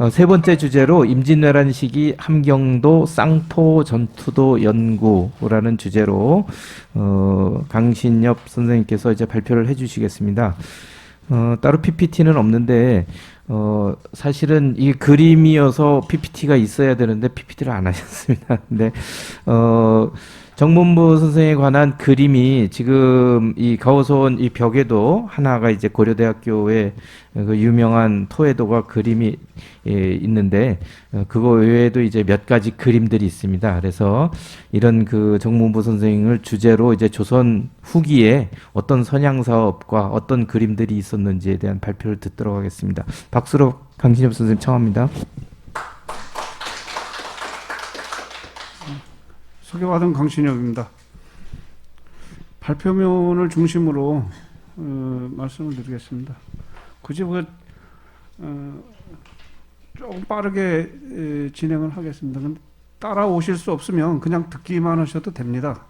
세 번째 주제로 임진왜란 시기 함경도 쌍포 전투도 연구라는 주제로 강신엽 선생님께서 이제 발표를 해주시겠습니다. 따로 PPT는 없는데 사실은 이 그림이어서 PPT가 있어야 되는데 PPT를 안 하셨습니다. 근데 정문부 선생에 관한 그림이 지금 이 가오소원 이 벽에도 하나가 이제 고려대학교의 그 유명한 토해도가 그림이 있는데 그거 외에도 이제 몇 가지 그림들이 있습니다. 그래서 이런 그 정문부 선생을 주제로 이제 조선 후기에 어떤 선양 사업과 어떤 그림들이 있었는지에 대한 발표를 듣도록 하겠습니다. 박수로 강신엽 선생님 청합니다. 소개받은 강신엽입니다. 발표문을 중심으로 말씀을 드리겠습니다. 굳이 조금 빠르게 진행을 하겠습니다. 근데 따라오실 수 없으면 그냥 듣기만 하셔도 됩니다.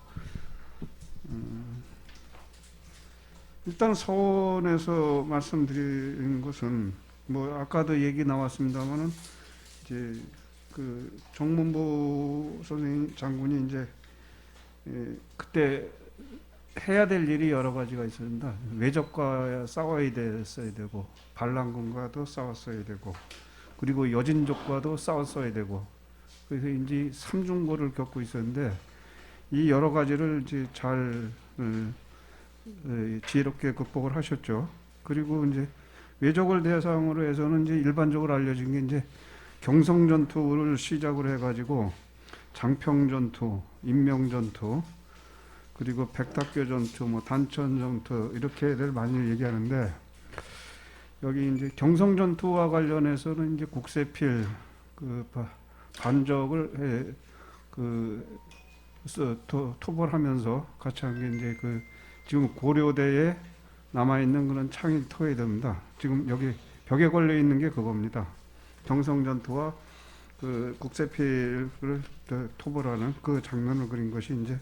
일단 서원에서 말씀드리는 것은 뭐 아까도 얘기 나왔습니다만은 이제 그 정문부 선생님 장군이 이제 그때 해야 될 일이 여러 가지가 있습니다. 외적과 싸워야 됐어야 되고 반란군과도 싸웠어야 되고 그리고 여진족과도 싸웠어야 되고 그래서 이제 삼중고를 겪고 있었는데 이 여러 가지를 이제 잘 지혜롭게 극복을 하셨죠. 그리고 이제 외적을 대상으로 해서는 이제 일반적으로 알려진 게 이제 경성전투를 시작으로 해가지고 장평전투, 인명전투, 그리고 백탁교전투, 뭐 단천전투 이렇게들 많이 얘기하는데 여기 이제 경성전투와 관련해서는 이제 국세필 그 반적을 토벌하면서 같이 한 게 이제 그 지금 고려대에 남아 있는 그런 창일 토해도입니다. 지금 여기 벽에 걸려 있는 게 그겁니다. 경성전투와 그 국세필을 토벌하는 그 장면을 그린 것이 이제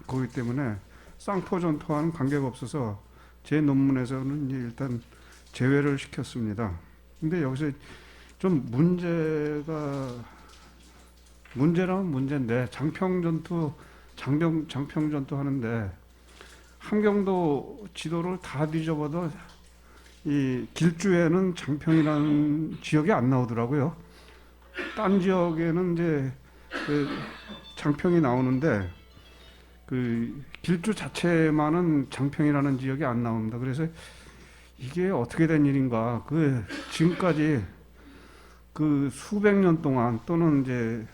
거기 때문에 쌍포전투와는 관계가 없어서 제 논문에서는 이제 일단 제외를 시켰습니다. 근데 여기서 좀 문제라면 문제인데 장평전투 하는데 함경도 지도를 다 뒤져봐도 이 길주에는 장평이라는 지역이 안 나오더라고요. 딴 지역에는 이제 그 장평이 나오는데 그 길주 자체만은 장평이라는 지역이 안 나옵니다. 그래서 이게 어떻게 된 일인가? 그 지금까지 그 수백 년 동안 또는 이제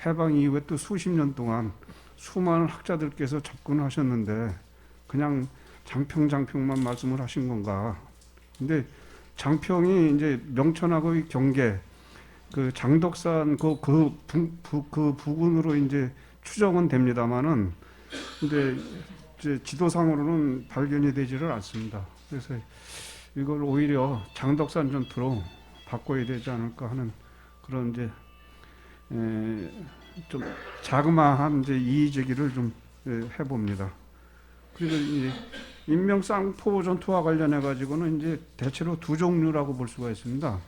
해방 이후에 또 수십 년 동안 수많은 학자들께서 접근하셨는데 그냥 장평만 말씀을 하신 건가? 근데 장평이 이제 명천하고 경계 그 장덕산 그 부근으로 이제 추정은 됩니다만은 근데 이제 지도상으로는 발견이 되지를 않습니다. 그래서 이걸 오히려 장덕산 전투로 바꿔야 되지 않을까 하는 그런 이제 좀 자그마한 이제 이의 제기를 좀 해봅니다. 그리고 이제 인명쌍포 전투와 관련해 가지고는 이제 대체로 두 종류라고 볼 수가 있습니다.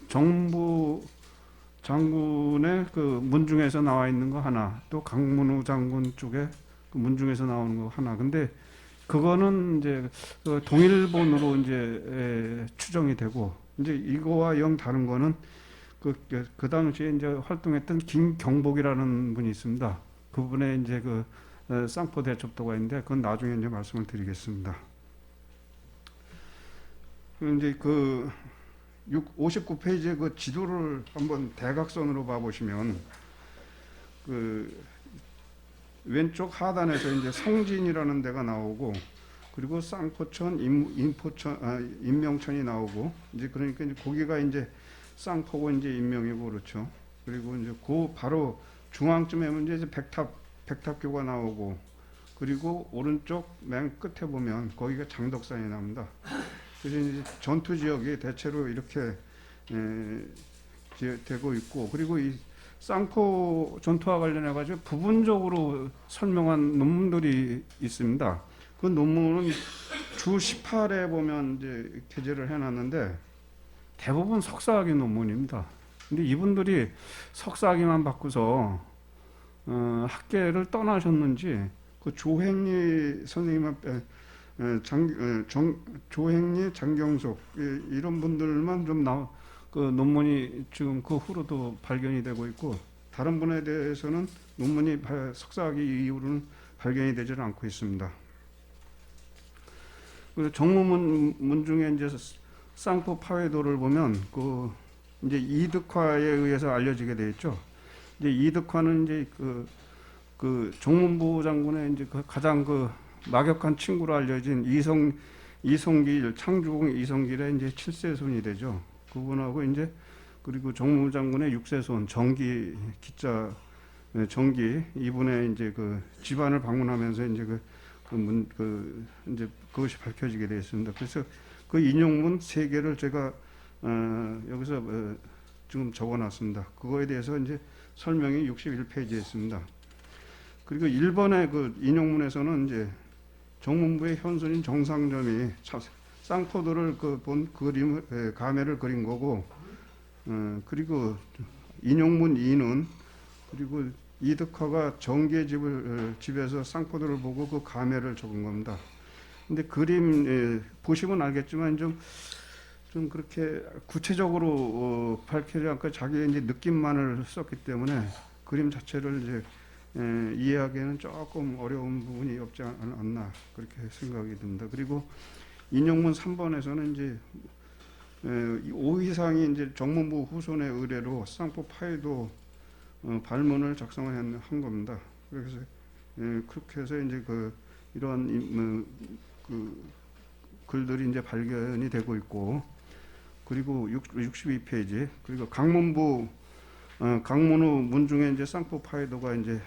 정부 장군의 그 문중에서 나와 있는 거 하나, 또 강문우 장군 쪽에 그 문중에서 나오는 거 하나. 근데 그거는 이제 그 동일본으로 이제 추정이 되고 이제 이거와 영 다른 거는 그 당시에 이제 활동했던 김경복이라는 분이 있습니다. 그분의 이제 그 쌍포 대첩도가 있는데 그건 나중에 이제 말씀을 드리겠습니다. 이제 그 59페이지의 그 지도를 한번 대각선으로 봐보시면 그 왼쪽 하단에서 이제 성진이라는 데가 나오고 그리고 쌍포천, 인명천이 나오고 이제 그러니까 이제 거기가 이제 쌍포고 이제 인명이고 그렇죠. 그리고 이제 그 바로 중앙쯤에 이제 백탑교가 나오고 그리고 오른쪽 맨 끝에 보면 거기가 장덕산이 나옵니다. 그래서 이제 전투 지역이 대체로 이렇게 되고 있고 그리고 이 쌍포 전투와 관련해 가지고 부분적으로 설명한 논문들이 있습니다. 그 논문은 주 18에 보면 이제 게재를 해놨는데 대부분 석사학위 논문입니다. 근데 이분들이 석사학위만 받고서 학계를 떠나셨는지 그 조행리 선생님한테 조행리 장경석 이런 분들만 좀 그 논문이 지금 그 후로도 발견이 되고 있고 다른 분에 대해서는 논문이 석사학위 이후로는 발견이 되지는 않고 있습니다. 그 정문문 중에 이제 쌍포 파회도를 보면 그 이제 이득화에 의해서 알려지게 되어 있죠. 이제 이득화는 이제 그 정문부 장군의 이제 그 가장 그 막역한 친구로 알려진 이성길 창주공 이성길의 이제 7세손이 되죠. 그분하고 이제 그리고 정무부 장군의 6세손 정기 기자 정기 이분의 이제 그 집안을 방문하면서 이제 이제 그것이 밝혀지게 되어 있습니다. 그래서 그 인용문 3개를 제가 여기서 지금 적어놨습니다. 그거에 대해서 이제 설명이 61페이지에 있습니다. 그리고 1번의 그 인용문에서는 이제 정문부의 현손인 정상점이 쌍포도를 본 그림을 가매를 그린 거고, 그리고 인용문 2는 그리고 이득화가 정기의 집에서 쌍포도를 보고 그 가매를 적은 겁니다. 근데 그림 보시면 알겠지만 좀 그렇게 구체적으로 밝히지 않고 자기의 이제 느낌만을 썼기 때문에 그림 자체를 이제 이해하기에는 조금 어려운 부분이 없지 않나 그렇게 생각이 듭니다. 그리고 인용문 3번에서는 이제 오희상이 이제 정문부 후손의 의뢰로 쌍포 파에도 발문을 작성한 겁니다. 그래서 그렇게 해서 이제 이러한 그 글들이 이제 발견이 되고 있고, 그리고 62페이지 그리고 강문부 강문후 문중에 이제 쌍포 파에도가 이제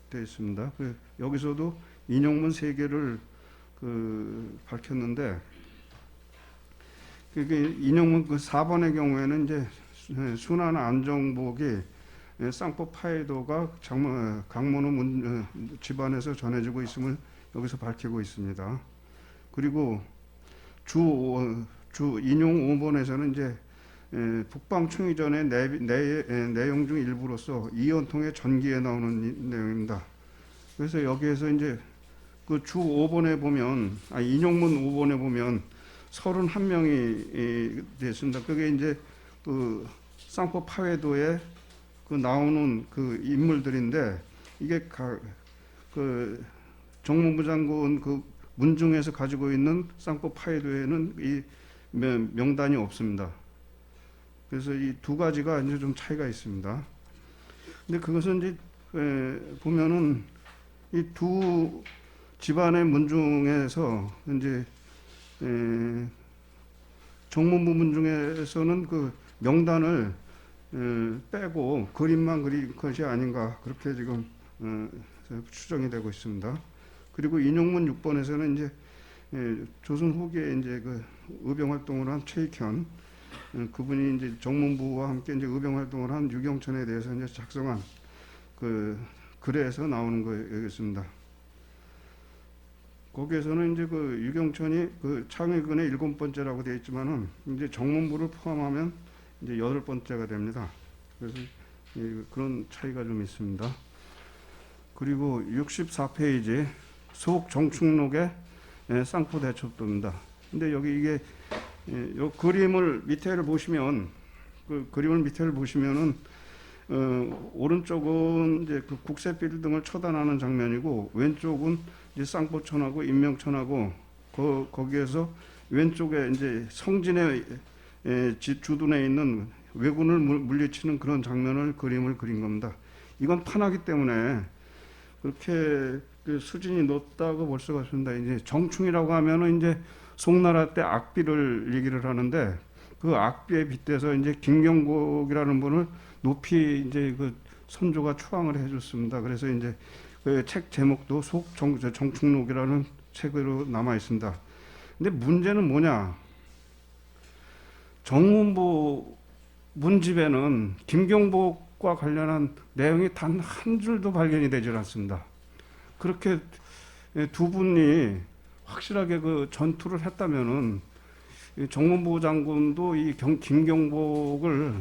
되어 있습니다. 여기서도 인용문 3개를 밝혔는데, 그게 인용문 4번의 경우에는 이제 순환 안정복이 쌍포 파에도가 강문후 집안에서 전해지고 있음을 여기서 밝히고 있습니다. 그리고 주 인용 5번에서는 이제 북방충의전의 내용 중 일부로서 이연통의 전기에 나오는 내용입니다. 그래서 여기에서 이제 그 주 5번에 보면, 인용문 5번에 보면 31명이 됐습니다. 그게 이제 그 쌍포 파회도에 그 나오는 그 인물들인데, 이게 그 정무부 장군 그 문중에서 가지고 있는 쌍포 파회도에는 이 명단이 없습니다. 그래서 이 두 가지가 이제 좀 차이가 있습니다. 근데 그것은 이제 보면은 이 두 집안의 문중에서 이제 정문부 문중에서는 그 명단을 빼고 그림만 그린 것이 아닌가 그렇게 지금 추정이 되고 있습니다. 그리고 인용문 6번에서는 이제 조선 후기에 이제 그 의병 활동을 한 최익현 그분이 이제 정문부와 함께 이제 의병 활동을 한 유경천에 대해서 이제 작성한 그 글에서 나오는 거였습니다. 거기에서는 이제 그 유경천이 그 창의군의 7번째라고 되어 있지만은 이제 정문부를 포함하면 이제 8번째가 됩니다. 그래서 그런 차이가 좀 있습니다. 그리고 64페이지 소옥 정충록의 쌍포 대첩도입니다. 근데 여기 이게 요 그림을 밑에를 보시면 그 그림을 밑에를 보시면은 오른쪽은 이제 그 국세필 등을 처단하는 장면이고 왼쪽은 이제 쌍포천하고 인명천하고 거기에서 왼쪽에 이제 성진의 주둔에 있는 왜군을 물리치는 그런 장면을 그림을 그린 겁니다. 이건 판하기 때문에 그렇게 그 수준이 높다고 볼 수가 없습니다. 이제 정충이라고 하면은 이제 송나라 때 악비를 얘기를 하는데 그 악비에 빗대서 이제 김경국이라는 분을 높이 이제 그 선조가 추앙을 해줬습니다. 그래서 이제 그 책 제목도 정충록이라는 책으로 남아 있습니다. 근데 문제는 뭐냐? 정문부 문집에는 김경복과 관련한 내용이 단 한 줄도 발견이 되질 않습니다. 그렇게 두 분이 확실하게 그 전투를 했다면은 이 정문부 장군도 이 김경복을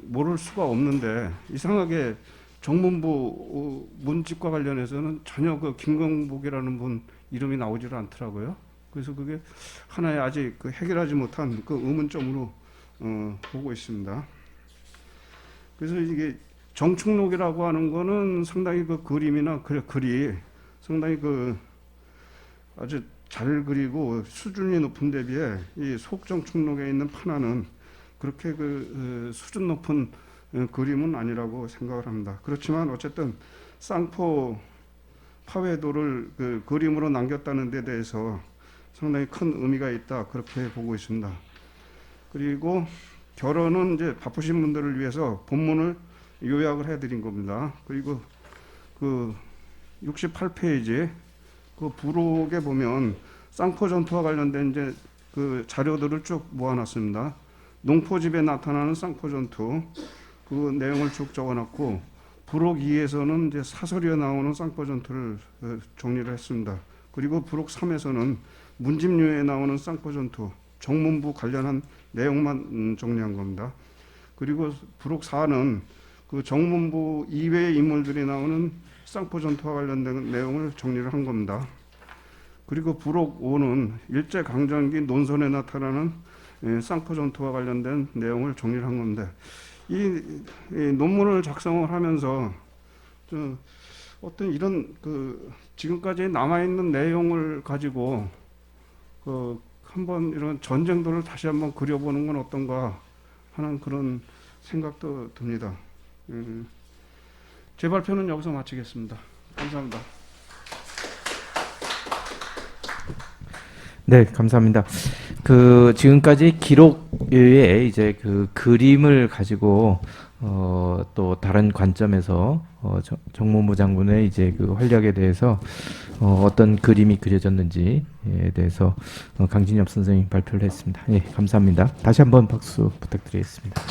모를 수가 없는데 이상하게 정문부 문집과 관련해서는 전혀 그 김경복이라는 분 이름이 나오지를 않더라고요. 그래서 그게 하나의 아직 그 해결하지 못한 그 의문점으로 보고 있습니다. 그래서 이게 정축록이라고 하는 거는 상당히 그 그림이나 글이 상당히 그 아주 잘 그리고 수준이 높은 데 비해 이 속정축록에 있는 판화는 그렇게 그 수준 높은 그림은 아니라고 생각을 합니다. 그렇지만 어쨌든 쌍포 파회도를 그 그림으로 남겼다는 데 대해서 상당히 큰 의미가 있다 그렇게 보고 있습니다. 그리고 결혼은 이제 바쁘신 분들을 위해서 본문을 요약을 해드린 겁니다. 그리고 그 68페이지 그 부록에 보면 쌍포 전투와 관련된 이제 그 자료들을 쭉 모아놨습니다. 농포집에 나타나는 쌍포 전투 그 내용을 쭉 적어놨고 부록 2에서는 이제 사설에 나오는 쌍포 전투를 정리를 했습니다. 그리고 부록 3에서는 문집류에 나오는 쌍포 전투 정문부 관련한 내용만 정리한 겁니다. 그리고 부록 4는 그 정문부 이외의 인물들이 나오는 쌍포 전투와 관련된 내용을 정리를 한 겁니다. 그리고 부록 5는 일제강점기 논선에 나타나는 쌍포 전투와 관련된 내용을 정리를 한 건데 이 논문을 작성을 하면서 어떤 이런 그 지금까지 남아있는 내용을 가지고 그 한번 이런 전쟁도를 다시 한번 그려보는 건 어떤가 하는 그런 생각도 듭니다. 제 발표는 여기서 마치겠습니다. 감사합니다. 네, 감사합니다. 그 지금까지 기록 외에 이제 그 그림을 가지고 또 다른 관점에서 정무부 장군의 이제 그 활약에 대해서 어떤 그림이 그려졌는지에 대해서 강진엽 선생님 발표를 했습니다. 예, 감사합니다. 다시 한번 박수 부탁드리겠습니다.